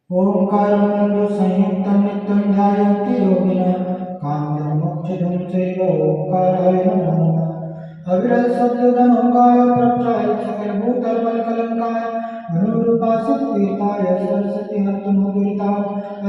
ओंकारं संयुक्तं नित्यं ध्यायन्ति योगिनः कान्तं मोक्षदं चैव ओंकाराय नमो नमः। अविरल शब्दगण ओंकार प्रचाय सकलभूतलमलकलंकाय मनोरूपासित तीर्थाय सरस्वती हर्तुमधुरिताय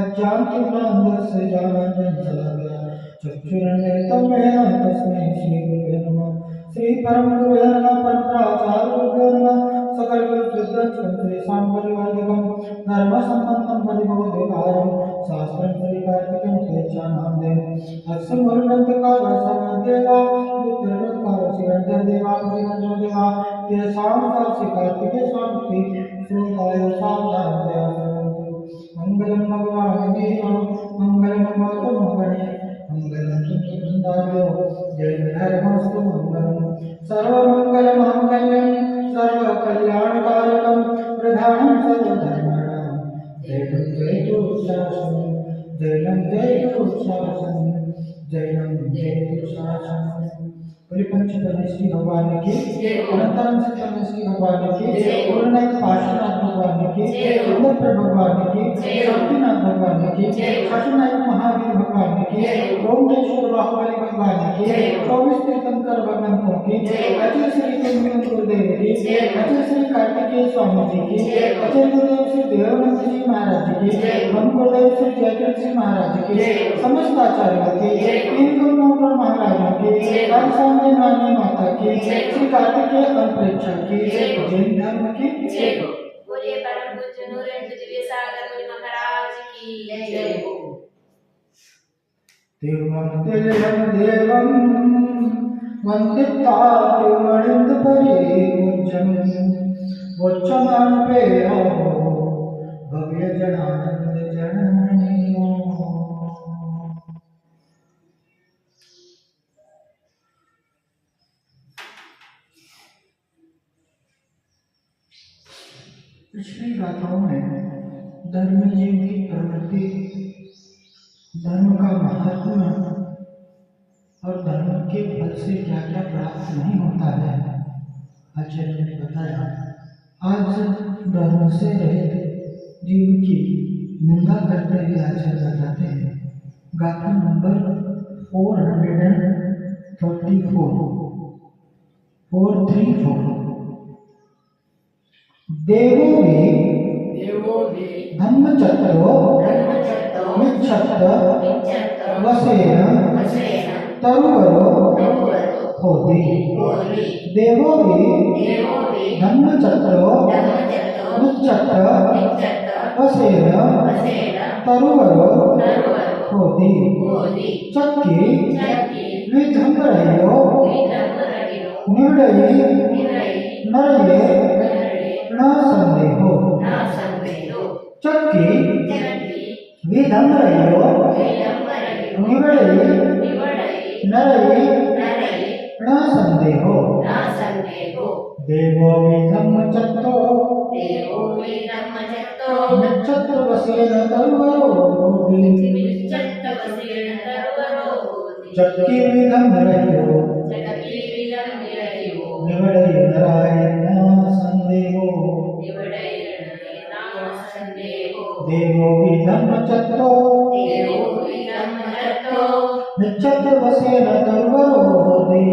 अज्ञानतिमिरान्धस्य ज्ञानाञ्जनं शलाकया चक्षुरुन्मिलितं येन तस्मै श्रीगुरुवे नमः। श्री परम गुरुवे नमः। परप्राचार्य गुरुवे नमः। सकल गुरु श्री सांपरिवर्तकम धर्म संबंधम परिबोधिकारम शास्त्रम श्री कार्तिकम तेजानाम देव अस्य मुरनंतकार समदेवा दुर्गंकार शिवंतर देवा परिवंजो देवा तेसाम साक्षी कार्तिके स्वामी श्रोताय सावधान दया मंगलम भगवान देव मंगलम गौतम गणे मंगलम सुंदरायो जय धर्मस्तु मंगलम सर्वमंगल मांगल्यम सर्वकल्याणकारकं प्रधानं सर्वधर्माणां जयं जयतु शासनं जयं जयतु शासनं जयं जयतु शासनं। बोले पंच परमेश्वरी भगवान की अनंतरम से परमेश्वरी भगवान की पूर्णनाथ पार्श्वनाथ भगवान की सुंदर भगवान की शक्तिनाथ भगवान की शशिनाथ महावीर भगवान की ओमकेश्वर बाहुबली भगवान की 24 तीर्थंकर भगवंतों की अजय श्री कुंभन गुरुदेव की अजय श्री कार्तिकेय स्वामी जी की अजय गुरुदेव श्री देवानंद जी महाराज की हम गुरुदेव श्री जयकृष्ण जी महाराज की समस्त आचार्यों की तीन गुरुओं महाराजों की मानी माता की श्री कार्तिकेय अंतरिक्ष की जैन धर्म की बोलिए परम पूज्य नूरेंद्र दिव्य सागर मुनि महाराज की जय हो। देवं तिलयं देवं वंदिता देवमणिंद परिपूज्यं वोच्चमान पे आओ भव्य जनानंद जननी। पिछली गाथाओं में धर्म जीव की प्रवृत्ति, धर्म का महत्व और धर्म के फल से क्या क्या प्राप्त नहीं होता है आचार्य ने बताया। आज धर्म से रहित जीव की निंदा करते हुए आचार्य बताते हैं। गाथा नंबर 434 देवो भी धम्मचक्रो मिच्छत्त वसेन तरुवरो होति। देवो भी धम्मचक्रो मिच्छत्त वसेन तरुवरो होति। चक्की विधम्बरयो निवडई नरये न संदेहो। चक्की विधम्बरयो निवडई नरये न संदेहो। देवो विधम्मचक्रो मिच्छत्त वसेन तरुवरो होति। चक्की विधम्बरयो निवडई नरये न संदेहो। देवो विधम्मचक्रो मिच्छत्त वसेन तरुवरो होति।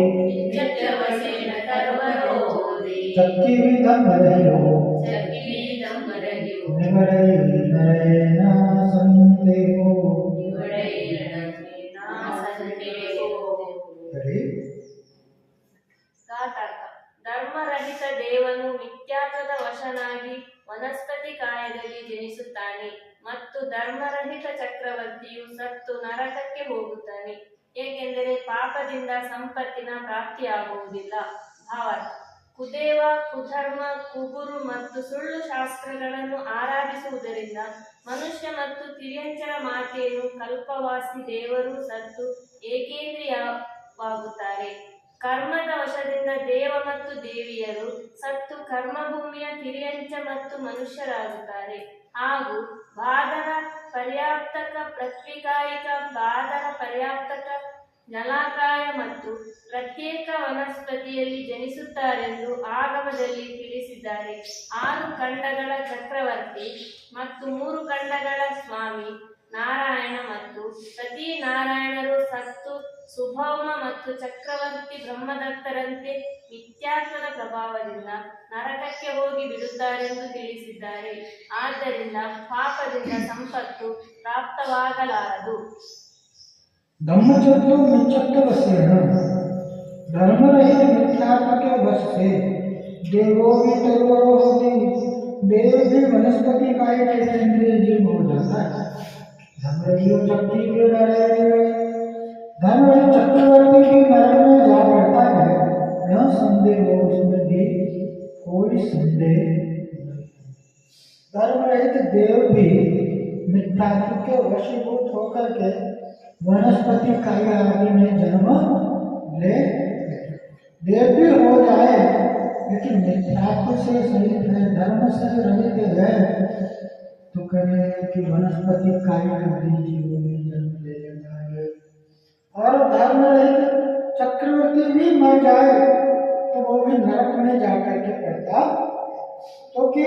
चक्की विधम्बरयो निवडई नरये न संदेहो। ಧರ್ಮರಹಿತ ದೇವನು ಮಿಥ್ಯಾತ್ವದ ವಶನಾಗಿ ವನಸ್ಪತಿ ಕಾಯದಲ್ಲಿ ಜನಿಸುತ್ತಾನೆ ಮತ್ತು ಧರ್ಮರಹಿತ ಚಕ್ರವರ್ತಿಯು ಸತ್ತು ನರಕಕ್ಕೆ ಹೋಗುತ್ತಾನೆ, ಏಕೆಂದರೆ ಪಾಪದಿಂದ ಸಂಪತ್ತಿನ ಪ್ರಾಪ್ತಿಯಾಗುವುದಿಲ್ಲ. ಭಾವಾರ್ಥ: ಕುದೇವ, ಕುಧರ್ಮ, ಕುಗುರು ಮತ್ತು ಸುಳ್ಳು ಶಾಸ್ತ್ರಗಳನ್ನು ಆರಾಧಿಸುವುದರಿಂದ ಮನುಷ್ಯ ಮತ್ತು ತಿರ್ಯಂಚರ ಮಾತೆಯನ್ನು ಕಲ್ಪವಾಸಿ ದೇವರು ಸತ್ತು ಏಕೇಂದ್ರಿಯವಾಗುತ್ತಾರೆ. ಕರ್ಮದ ವಶದಿಂದ ದೇವ ಮತ್ತು ದೇವಿಯರು ಸತ್ತು ಕರ್ಮಭೂಮಿಯ ತಿರ್ಯಂಚ ಮತ್ತು ಮನುಷ್ಯರಾಗುತ್ತಾರೆ. ಹಾಗೂ ಬಾದರ ಪರ್ಯಾಪ್ತಕ, ಪೃಥ್ವಿಕಾಯಿಕ, ಬಾದರ ಪರ್ಯಾಪ್ತಕ, ಜಲಾಕಾಯ ಮತ್ತು ಪ್ರತ್ಯೇಕ ವನಸ್ಪತಿಯಲ್ಲಿ ಜನಿಸುತ್ತಾರೆಂದು ಆಗಮದಲ್ಲಿ ತಿಳಿಸಿದ್ದಾರೆ. 6 ಖಂಡಗಳ ಚಕ್ರವರ್ತಿ ಮತ್ತು 3 ಖಂಡಗಳ ಸ್ವಾಮಿ ನಾರಾಯಣ ಮತ್ತು ಸತಿ ನಾರಾಯಣರು ಸತ್ತು ಸುಭೌಮ ಮತ್ತು ಚಕ್ರವರ್ತಿ ಬ್ರಹ್ಮದತ್ತರಂತೆ ಮಿಥ್ಯಾತ್ವದ ಪ್ರಭಾವದಿಂದ ನರಕಕ್ಕೆ ಹೋಗಿ ಬಿಡುತ್ತಾರೆಂದು ತಿಳಿಸಿದ್ದಾರೆ. ಆದ್ದರಿಂದ ಪಾಪದಿಂದ ಸಂಪತ್ತು ಪ್ರಾಪ್ತವಾಗಲಾರದು. धम्मचर्यो मिच्छत्ववसेन धर्मरहित मिथ्यात्व के वश से देवो भी तरुवरो होती, देव भी वनस्पति काय के इंद्रिय जीव हो जाता है। धर्मरहित चक्री के डरे धर्मरहित चक्रवर्ती की नरक में जा पड़ता है, न संदेह हो उसमें भी कोई संदेह नहीं। धर्मरहित देव भी मिथ्यात्व के वशीभूत होकर के वनस्पति कार्य आदि में जन्म ले, देव भी हो जाए लेकिन मिथ्यात्व से सहित है, धर्म से रहित है, तो कहे कि वनस्पति कार्य आदि जीवों में जन्म ले लेता है। और धर्म रहित चक्रवर्ती भी मर जाए तो वो भी नरक में जाकर के पड़ता, तो कि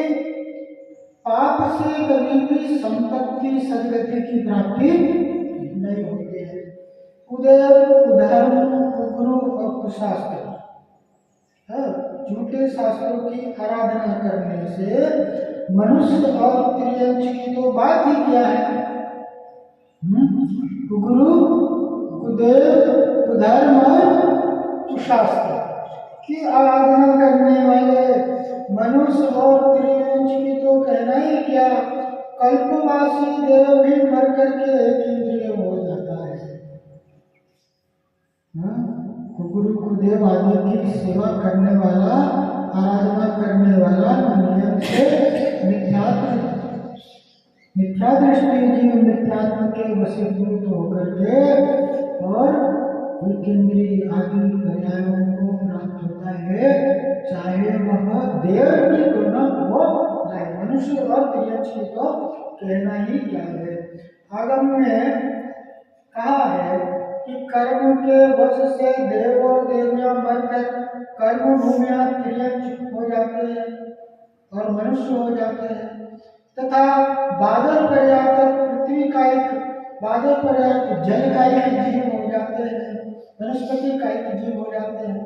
पाप से कभी भी संपत्ति सदगति की प्राप्ति नहीं होती है। उधर्म कुगुरु और कुशास्त्र, झूठे शास्त्रों की आराधना करने से मनुष्य और त्रियंच की तो बात ही क्या है। कुगुरु कुदेव कुधर्म और कुशास्त्र की आराधना करने वाले मनुष्य और त्रियंच की तो कहना ही क्या, कल्पवासी देव भी मर करके एक इंद्रिय हो जाता है। कुगुरु कुदेव आदि की सेवा करने वाला, आराधना करने वाला नियम से मिथ्या दृष्टि जीव मिथ्यात्व के वशीभूत होकर के और एक इंद्रिय आदि पर्यायों को प्राप्त होता है, चाहे वह देव भी क्यों न हो जाए। मनुष्य और त्रियंच की तो कहना ही क्या है। आगम में कहा है कि कर्म के वश से देव और देवियां मरकर कर्म भूमिया त्रियंच हो जाते हैं और मनुष्य हो जाते हैं, तथा बादल पर्याप्त पृथ्वी का एक बादल पर्याप्त जल का एक जीव हो जाते हैं, वनस्पति का एक जीव हो जाते हैं,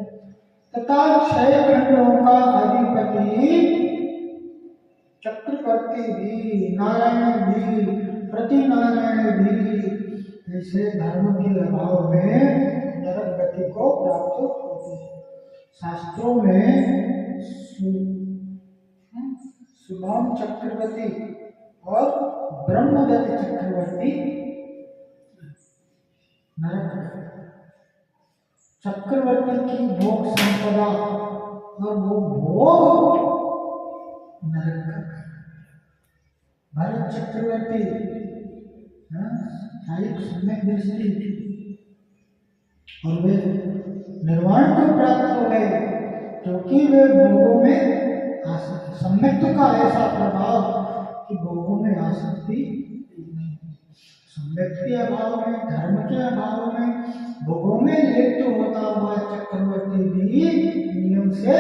तथा 6 खंडों का अधिपति चक्रवर्ती भी, नारायण भी, प्रति नारायण भी ऐसे धर्म के अभाव में नरक गति को प्राप्त होती है। शास्त्रों में शुभम चक्रवर्ती और ब्रह्मदत्त चक्रवर्ती नरक, चक्रवर्ती की भोग संपदा और वो भोग नरक का। भरत चक्रवर्ती सम्यक दृष्टि और वे निर्वाण को प्राप्त हो गए क्योंकि वे भोगों में आसक्ति, सम्यक्त का ऐसा प्रभाव कि भोगों में आसक्ति नहीं, सम्यक्त के अभाव में, धर्म के अभाव में भोगों में लिप्त होता हुआ चक्रवर्ती भी नियम से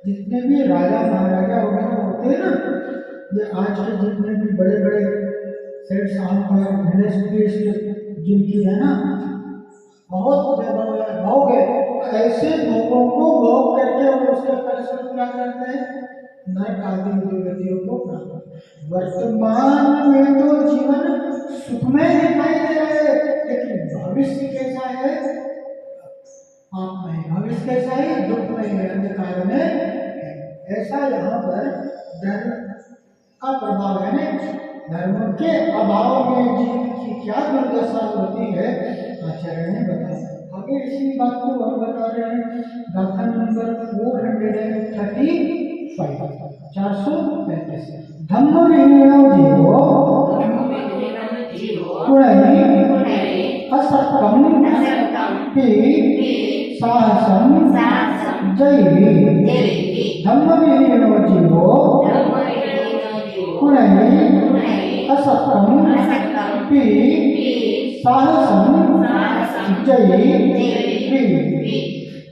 जितने भी राजा महाराजा वगैरह होते हैं ना, ये आज के जितने भी बड़े बड़े सेठ साहूकार इंडस्ट्रियलिस्ट जिनकी है ना बहुत भोग है, ऐसे भोगों को भोग करके और उसके फलस्वरूप क्या करते हैं, नरक आदि गतियों को प्राप्त। वर्तमान में तो जीवन सुखमय दिखाई दे रहा है, लेकिन भविष्य कैसा है, पापमय, भविष्य कैसा है, दुखमय है, अंधकार में है। ऐसा यहाँ पर धर्म का प्रभाव है ना, धर्म के अभाव में जीव की क्या दुर्दशा होती है आचार्य ने बताया। आगे इसी बात को और बता रहे हैं, गाथा नंबर 435 435 धम्म विहीनो जीवो गुणहि असक्तम पि साहसम जयि। धम्म विहीनो जीवो गुणहि असक्तम पि साहसम जयी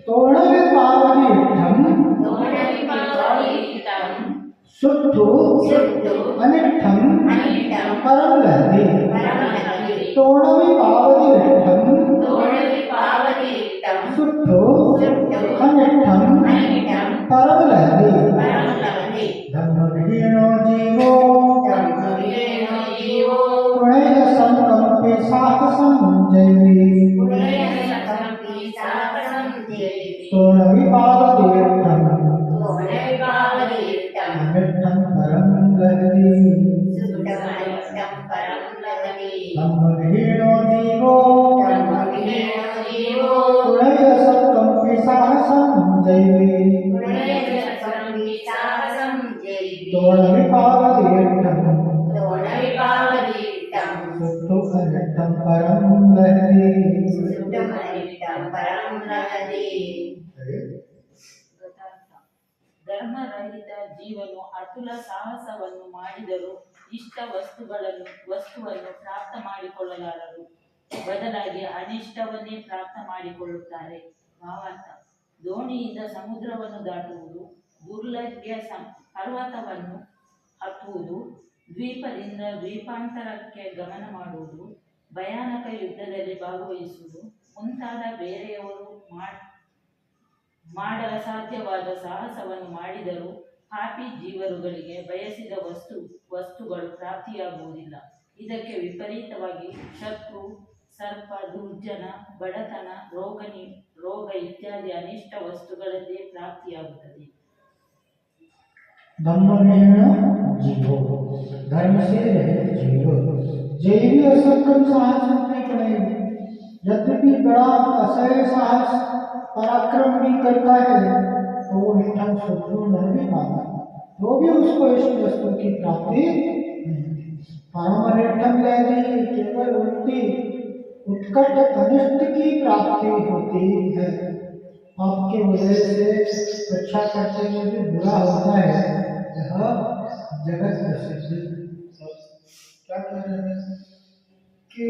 तोरणविपावलीष्ठं सुट्ठु अनिष्ठं परं लहरी तोरणविपावलीष्ठं सुट्ठु अनिष्ठं परं लहरी धम्मविहीनो जीवो गुणैः संकम्पे साहसं जयी तोरणविपावलीष्ठं अनिष्ठं परं लहरी धम्मविहीनो जीवो गुणैः संकम्पे साहसं जयी तोरणविपावलीष्ठं सुट्ठु अनिष्ठं परं लहरी ಧರ್ಮರಹಿತ ಜೀವನು ಅತುಲ ಸಾಹಸವನ್ನು ಮಾಡಿದರೂ ಇಷ್ಟ ವಸ್ತುವನ್ನು ಪ್ರಾಪ್ತ ಮಾಡಿಕೊಳ್ಳಲಾರರು, ಬದಲಾಗಿ ಅನಿಷ್ಟವನ್ನೇ ಪ್ರಾಪ್ತ ಮಾಡಿಕೊಳ್ಳುತ್ತಾರೆ. ಭಾವಾರ್ಥ: ದೋಣಿಯಿಂದ ಸಮುದ್ರವನ್ನು ದಾಟುವುದು, ದುರ್ಲಭ್ಯ ಪರ್ವತವನ್ನು ಹತ್ತುವುದು, ದ್ವೀಪದಿಂದ ದ್ವೀಪಾಂತರಕ್ಕೆ ಗಮನ ಮಾಡುವುದು, ಭಯಾನಕ ಯುದ್ಧದಲ್ಲಿ ಭಾಗವಹಿಸುವುದು ಮುಂತಾದ ಬೇರೆಯವರು ಮಾಡಲಸಾಧ್ಯವಾದ ಸಾಹಸವನ್ನು ಮಾಡಿದರೂ ಪಾಪಿ ಜೀವರುಗಳಿಗೆ ಬಯಸಿದ ವಸ್ತುಗಳು ಪ್ರಾಪ್ತಿಯಾಗುವುದಿಲ್ಲ. ಇದಕ್ಕೆ ವಿಪರೀತವಾಗಿ ಶತ್ರು, ಸರ್ಪ, ದುರ್ಜನ, ಬಡತನ, ರೋಗ ಇತ್ಯಾದಿ ಅನಿಷ್ಟ ವಸ್ತುಗಳದ್ದೇ ಪ್ರಾಪ್ತಿಯಾಗುತ್ತದೆ. धम्मविहीनो जीवो धर्म से रहित जीवो जयी भी असंगम साहस नहीं करेंगे। यद्यपि बड़ा असह्य साहस पराक्रम भी करता है तो वो निष्ठा सुट्ठु नहीं भी पाता, तो भी उसको इष्ट वस्तु की प्राप्ति परमनिष्ठम लहरी केवल उल्टी उत्कट अनिष्ट की प्राप्ति होती है। आपके वजह से अच्छा करते हुए भी बुरा होता है, यह जगत प्रसिद्ध। क्या कह रहे हैं कि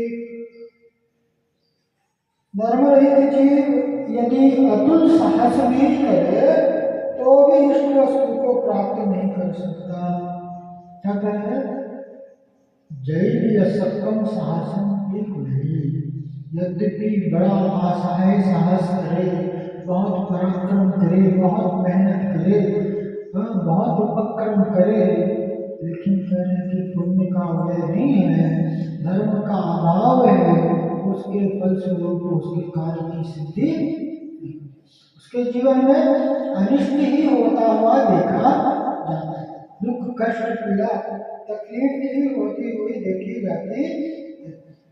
धर्मरहित जीव यदि अतुल साहस भी करे तो भी इष्ट वस्तु को प्राप्त नहीं कर सकता। क्या कह रहे हैं? जय असक्कम साहसम यद्यपि बड़ा असहाय साहस करे, बहुत पराक्रम करे, बहुत मेहनत करे, बहुत उपक्रम करे, लेकिन कह रहे हैं कि पुण्य का उदय नहीं है, धर्म का अभाव है, उसके फलस्वरूप उसके कार्य की सिद्धि उसके जीवन में अनिष्ट ही होता हुआ देखा जाता है। दुख, कष्ट, पीड़ा, तकलीफ ही होती हुई देखी जाती है।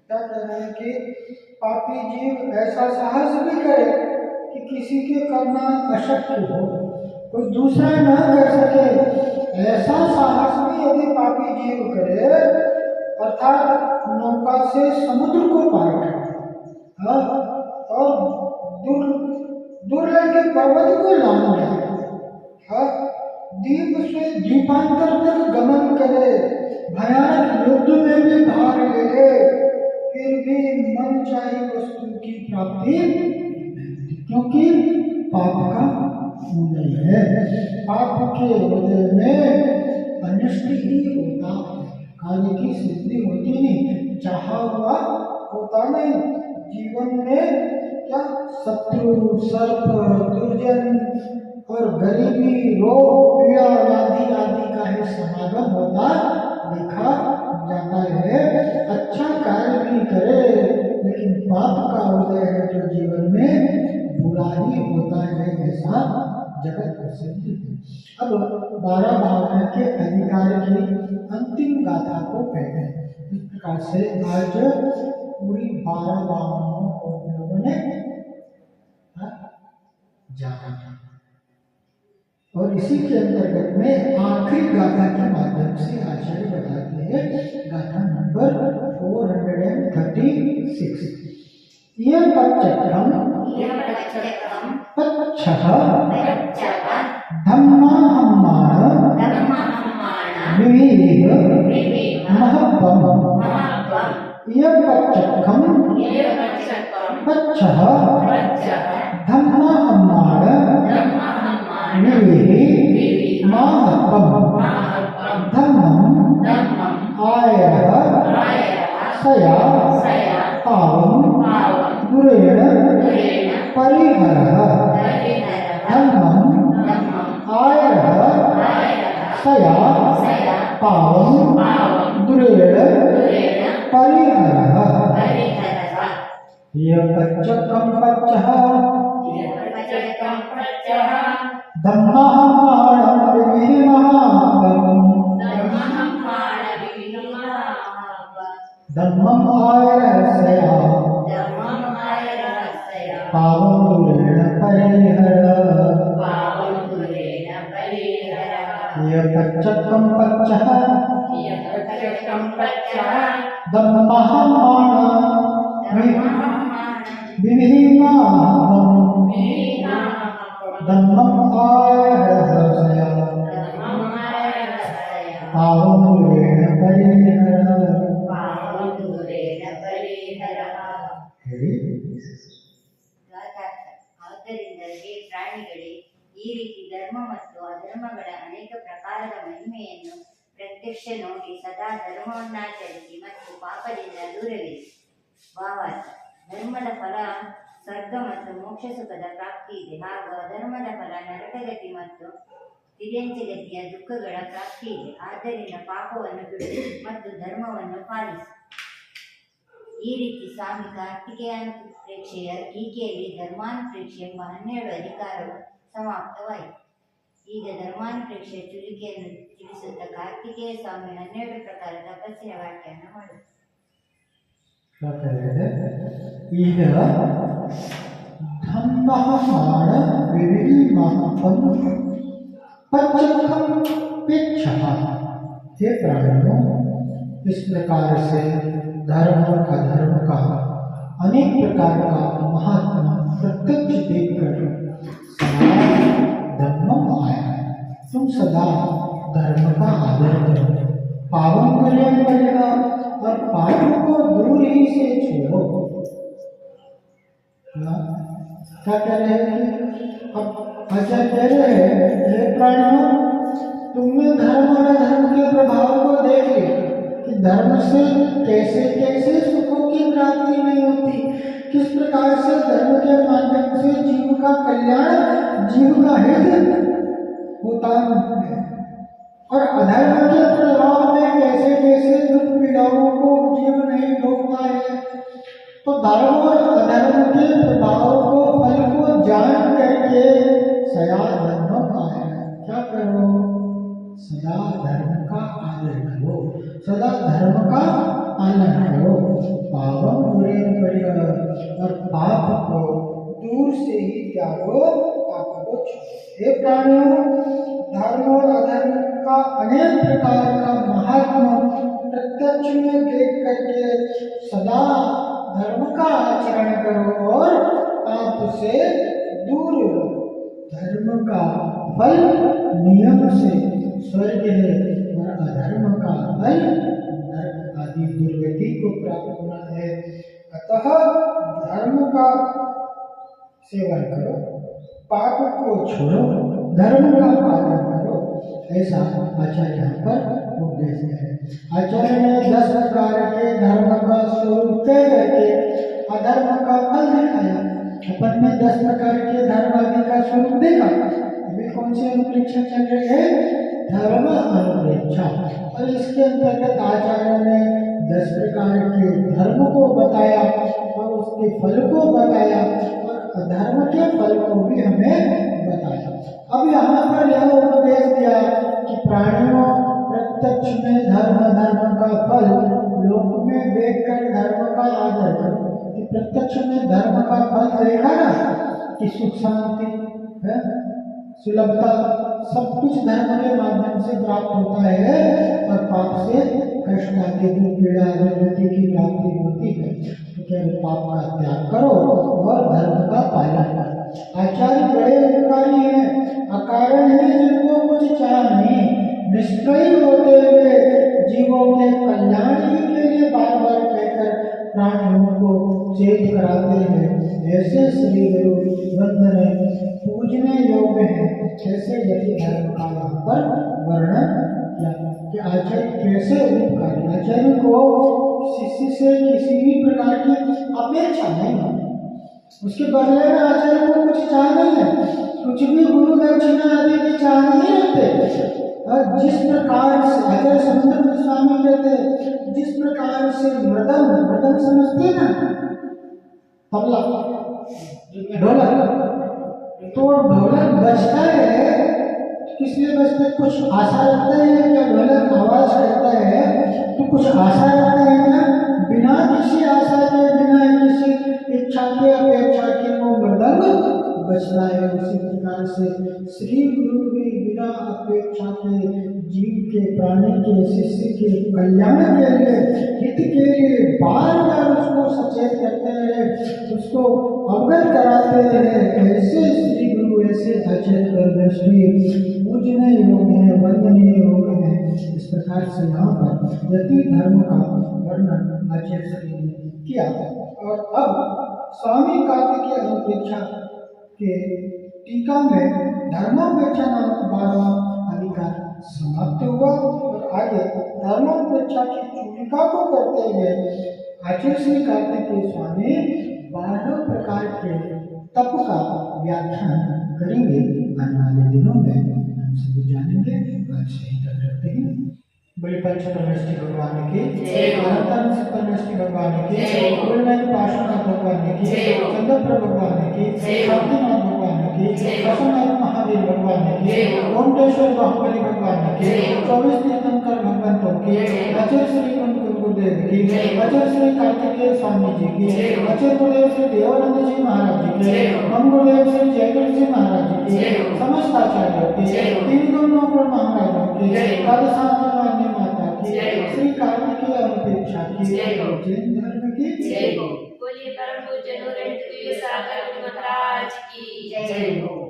क्या कह रहे हैं कि पापी जीव ऐसा साहस भी करे कि किसी के करना अशक्य हो, कोई दूसरा न कर सके, ऐसा साहस भी यदि पापी जीव करे, अर्थात नौका से समुद्र को पार करे और दुर्लभ पर्वत को लांघ जाए, द्वीप से द्वीपांतर तक गमन करे, भयानक युद्ध में भी भाग ले, फिर भी मन चाही वस्तु की प्राप्ति, क्योंकि पाप का उदय है। पाप के उदय में अनिष्ट ही होता है, कार्य की सिद्धि होती नहीं, चाहा हुआ होता नहीं। जीवन में क्या शत्रु, सर्प, दुर्जन और गरीबी, रोग, पीड़ा, व्याधि आदि का ही समागम होता देखा जाता है। अच्छा कार्य भी करे लेकिन पाप का उदय है जो जीवन में बुरा ही होता है, ऐसा जगत प्रसिद्ध है। अब 12 भावना के अधिकार की अंतिम गाथा को कहते हैं। इस प्रकार से आज पूरी 12 भावनाओं को लोगों ने जाना और इसी के अंतर्गत में आखिरी गाथा के माध्यम से आचार्य बताते हैं गाथा नंबर 436। ये पच्चक्रम पच्छः धम्माहम्माण विविध महत्वम ये पच्चक्रम पच्छः पच्चः धम्महम्माण धम्महम्माण विविहि माहत्वम् महत्वम् धम्मम् धम्मम् आयः आयः सया सया पावम् पावम् गुरेण गुरेण परिहरः परिहरः धम्मम् धम्मम् आयः आयः सया सया पावम् पावम् गुरेण गुरेण परिहरः परिहरः यपच्चकं पच्चः यपच्चकं पच्चः धम्महम्माणं विविमहात्मम् धम्महम्माण विविमः धम्मम् आयरसया धम्मम् आयरसया पावं गुरेण परिहर पावं गुरेण परिहरः यपच्चकं पच्चः यपच्चकं पच्चः धम्महम्माणं धम्महम्माण विविमहात्मम् विविमः धम्मम् आयरसया धम्मम् आयरसया पावं गुरेण परिहर पावं गुरेण परिहरः ಹೇಳಿ ಗಾಥಾರ್ಥ. ಆದ್ದರಿಂದ ಹೇ ಪ್ರಾಣಿಗಳೇ, ಈ ರೀತಿ ಧರ್ಮ ಮತ್ತು ಅಧರ್ಮಗಳ ಅನೇಕ ಪ್ರಕಾರದ ಮಹಿಮೆಯನ್ನು ಪ್ರತ್ಯಕ್ಷ ನೋಡಿ ಸದಾ ಧರ್ಮವನ್ನಾಚರಿಸಿ ಮತ್ತು ಪಾಪದಿಂದ ದೂರವಿರಿ. ಭಾವಾರ್ಥ: ಧರ್ಮದ ಫಲ ಸ್ವರ್ಗ ಮತ್ತು ಮೋಕ್ಷ ಸುಖದ ಪ್ರಾಪ್ತಿ ಇದೆ, ಹಾಗೂ ಅಧರ್ಮದ ಫಲ ನರಕಗತಿ ಮತ್ತು ತಿರ್ಯಂಚಗತಿಯ ದುಃಖಗಳ ಪ್ರಾಪ್ತಿ ಇದೆ. ಆದ್ದರಿಂದ ಪಾಪವನ್ನು ಬಿಡು ಮತ್ತು ಧರ್ಮವನ್ನು ಪಾಲಿಸು. ಈ ರೀತಿ ಸ್ವಾಮಿ ಕಾರ್ತಿಕೇಯಾನುಪ್ರೇಕ್ಷೆಯ ಟೀಕೆಯಲ್ಲಿ ಧರ್ಮಾನುಪ್ರೇಕ್ಷೆ ಎಂಬ 12 ಅಧಿಕಾರವು ಸಮಾಪ್ತವಾಯಿತು. ಈಗ ಧರ್ಮಾನುಪ್ರೇಕ್ಷೆಯ ಚುರುಕೆಯನ್ನು ತಿಳಿಸುತ್ತಾ ಕಾರ್ತಿಕೇಯ ಸ್ವಾಮಿ 12 ಪ್ರಕಾರ ತಪಸ್ಸಿನ ವ್ಯಾಖ್ಯಾನ ಮಾಡುತ್ತಾರೆ. ಈಗ धम्महम्माण विविमहत्वम् पच्चकं पच्छः। हे प्राणियों, इस प्रकार से धर्म और अधर्म का अनेक प्रकार का महात्मा प्रत्यक्ष देखकर सदा धर्मम आया, तुम सदा धर्म का आदर करो, पावन कल्याण करेगा और पापों को दूर ही से छोड़ो। क्या कह रहे हैं? अब अच्छा कह रहे हैं, हे प्राणियों, तुमने धर्म और अधर्म के प्रभाव को देख लिया कि धर्म से कैसे कैसे सुखों की प्राप्ति नहीं होती, किस प्रकार से धर्म के माध्यम से जीव का कल्याण, जीव का हित होता है, और अधर्म के प्रभाव में कैसे कैसे दुख पीड़ाओं को जीव नहीं भोगता है। तो धर्म और अधर्म के प्रभाव को, फल को जान करके सदा धर्म आया, क्या करो? सदा धर्म का आदर करो, सदा धर्म का पालन करो, पावन बुरे परिहर, और पाप को दूर से ही त्यागो, पाप को छोड़ो। हे प्राणियों, धर्म और अधर्म का अनेक प्रकार का महात्मा प्रत्यक्ष में देख करके सदा धर्म का आचरण करो और पाप से दूर रहो। धर्म का फल नियम से स्वर्ग है और अधर्म का फल नरक आदि दुर्गति को प्राप्त होना है। अतः धर्म का सेवन करो, पाप को छोड़ो, धर्म का पालन करो, ऐसा आचार्य यहाँ पर उपदेश है। आचार्य ने 10 प्रकार के धर्म का स्वरूप कह करके अधर्म का फल दिखाया। अपन ने 10 प्रकार के धर्म आदि का स्वरूप देखा। अभी कौन सी अनुप्रेक्षा चल रही है? धर्म अनुप्रेक्षा। और इसके अंतर्गत आचार्य ने 10 प्रकार के धर्म को बताया और उसके फल को बताया, और अधर्म के फल को भी हमें बताया। अब यहाँ पर यह उपदेश दिया कि प्राणियों, प्रत्यक्ष में धर्म का फल लोक में देखकर धर्म का आदर करो। कि प्रत्यक्ष में धर्म का फल देखा ना, कि सुख शांति है, सुलभता, सब कुछ धर्म के माध्यम से प्राप्त होता है, और पाप से कष्ट आदि दुख पीड़ा दुर्गति की प्राप्ति होती है। तो क्या पाप का त्याग करो और धर्म का पालन करो। आचार्य बड़े उपकारी हैं, अकारण ही जिनको कुछ चाह नहीं, निष्क्रिय होते हुए जीवों के कल्याण ही के लिए बार बार कहकर प्राणियों को चेत कराते हैं। ऐसे श्री गुरु वंदने पूजने योग्य हैं। कैसे यदि धर्म का यहाँ पर वर्णन किया कि आचार्य कैसे उपकारी, आचार्य को शिष्य से किसी भी प्रकार की अपेक्षा नहीं है, उसके बदले में आचार्य को कुछ चाह नहीं है, कुछ भी गुरु दक्षिणा आदि की चाह नहीं रखते। और जिस प्रकार से आचार्य समुद्र स्वामी कहते, जिस प्रकार से मृदंग समझते ना, तबला ढोलक, तो ढोलक बजता है किस लिए बजता है? कुछ आशा रखता है क्या? ढोलक आवाज करता है तो कुछ आशा रखता है ना, बिना किसी आशा के, बिना किसी इच्छा के, अपेक्षा के वो मृदंग बचना है। उसी प्रकार से श्री गुरु भी बिना अपेक्षा के जीव के, प्राणी के, शिष्य के कल्याण के लिए, हित के लिए बार बार उसको सचेत करते हैं, उसको अवगत कराते हैं। ऐसे श्री गुरु, ऐसे आचार्य श्री पूजने योग्य है, वंदनीय योग्य है। इस प्रकार से यहाँ पर यति धर्म का वर्णन आचार्य श्री ने किया। और अब स्वामी कार्तिकेय अनुपेक्षा के टीका में धर्मोपेक्षा नामक 12वां अधिकार समाप्त हुआ। और आगे धर्मोपेक्षा की चूलिका को करते हुए आचार्य श्री कार्तिकेय स्वामी 12 प्रकार के तप का व्याख्यान करेंगे। आने वाले दिनों में हम सभी जानेंगे। आज से ही तक रखते हैं। बलि पंचपरमेष्ठी भगवान की, अनंतम परमेष्ठी भगवान की, गुरुनाथ पार्श्वनाथ भगवान की, चंद्रप्र भगवान की, शक्तिनाथ भगवान की, वसुनाथ महावीर भगवान की, ओमटेश्वर बाहुबली भगवान की, 24 तीर्थंकर भगवंतों की, आचार्य श्री गुरुदेव की, आचार्य श्री कार्तिकेय स्वामी जी की, आचार्य गुरुदेव श्री देवानंद जी महाराज जी की, हम गुरुदेव श्री जयगुरु जी महाराज जी की, समस्त आचार्यों की, तीन दोनों महाराजों की, माता की, श्री कार्तिकेय अनुपेक्षा की, जैन धर्म की बोलिए परम पूज्य नूरेंद्र दिव्य सागर महाराज की जय।